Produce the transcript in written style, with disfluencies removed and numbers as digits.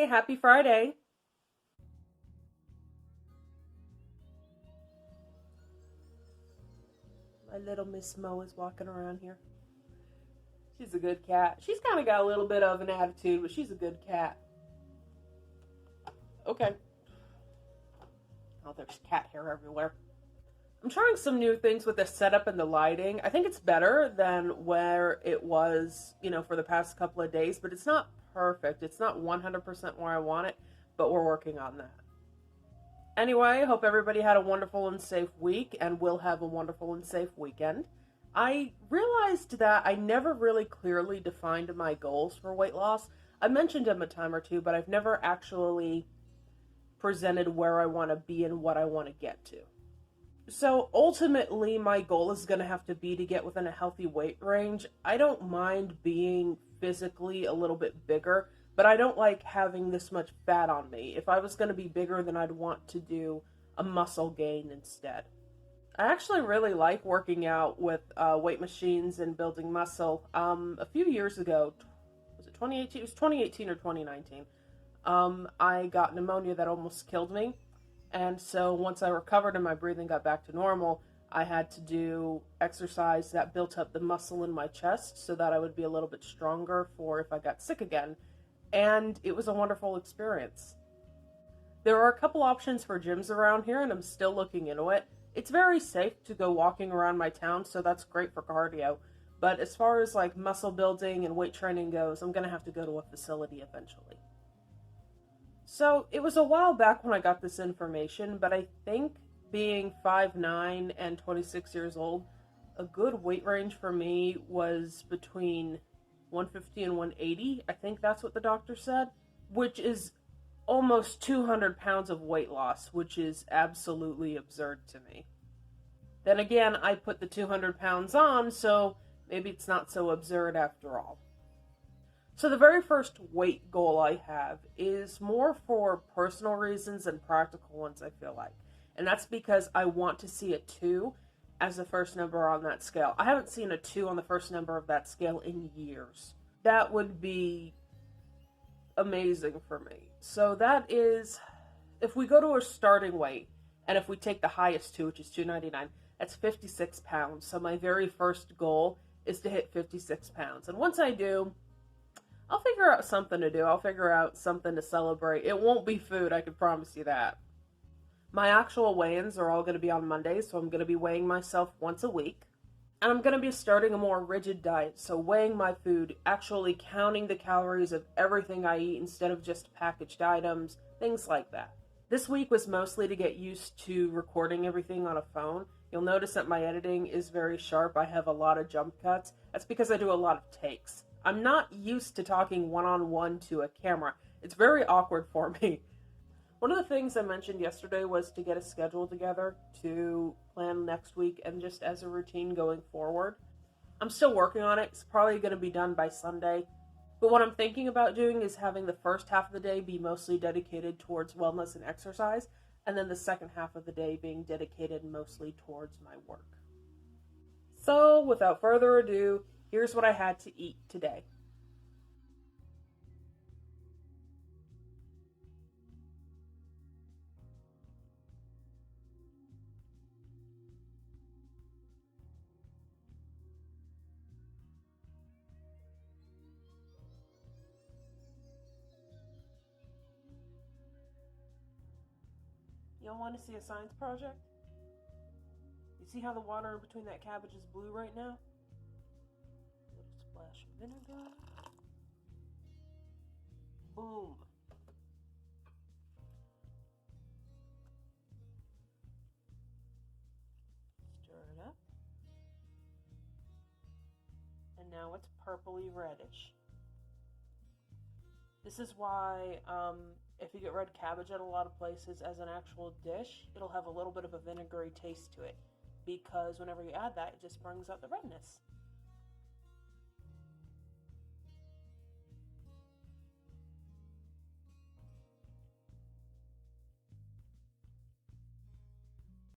Hi, happy Friday. My little Miss Mo is walking around here. She's a good cat. She's kind of got a little bit of an attitude, but she's a good cat. Okay. Oh, there's cat hair everywhere. I'm trying some new things with the setup and the lighting. I think it's better than where it was, for the past couple of days, but it's not perfect. It's not 100% where I want it, but we're working on that. Anyway, hope everybody had a wonderful and safe week and will have a wonderful and safe weekend. I realized that I never really clearly defined my goals for weight loss. I mentioned them a time or two, but I've never actually presented where I want to be and what I want to get to. So ultimately, my goal is going to have to be to get within a healthy weight range. I don't mind being physically a little bit bigger, but I don't like having this much fat on me. If I was going to be bigger, then I'd want to do a muscle gain instead. I actually really like working out with weight machines and building muscle. A few years ago, was it 2018? It was 2018 or 2019. I got pneumonia that almost killed me. And so once I recovered and my breathing got back to normal, I had to do exercise that built up the muscle in my chest so that I would be a little bit stronger for if I got sick again. And it was a wonderful experience. There are a couple options for gyms around here, and I'm still looking into it. It's very safe to go walking around my town, so that's great for cardio. But as far as like muscle building and weight training goes, I'm going to have to go to a facility eventually. So it was a while back when I got this information, but I think being 5'9" and 26 years old, a good weight range for me was between 150 and 180. I think that's what the doctor said, which is almost 200 pounds of weight loss, which is absolutely absurd to me. Then again, I put the 200 pounds on, so maybe it's not so absurd after all. So the very first weight goal I have is more for personal reasons than practical ones, I feel like. And that's because I want to see a 2 as the first number on that scale. I haven't seen a 2 on the first number of that scale in years. That would be amazing for me. So that is, if we go to a starting weight, and if we take the highest 2, which is 299, that's 56 pounds. So my very first goal is to hit 56 pounds. And once I do, I'll figure out something to do. I'll figure out something to celebrate. It won't be food, I can promise you that. My actual weigh-ins are all going to be on Mondays, so I'm going to be weighing myself once a week. And I'm going to be starting a more rigid diet, so weighing my food, actually counting the calories of everything I eat instead of just packaged items, things like that. This week was mostly to get used to recording everything on a phone. You'll notice that my editing is very sharp. I have a lot of jump cuts. That's because I do a lot of takes. I'm not used to talking one-on-one to a camera. It's very awkward for me. One of the things I mentioned yesterday was to get a schedule together to plan next week and just as a routine going forward. I'm still working on it. It's probably going to be done by Sunday. But what I'm thinking about doing is having the first half of the day be mostly dedicated towards wellness and exercise, and then the second half of the day being dedicated mostly towards my work. So, without further ado, here's what I had to eat today. Y'all want to see a science project? You see how the water between that cabbage is blue right now? A little splash of vinegar. Boom. Stir it up. And now it's purpley reddish. This is why if you get red cabbage at a lot of places as an actual dish, it'll have a little bit of a vinegary taste to it. Because whenever you add that, it just brings out the redness.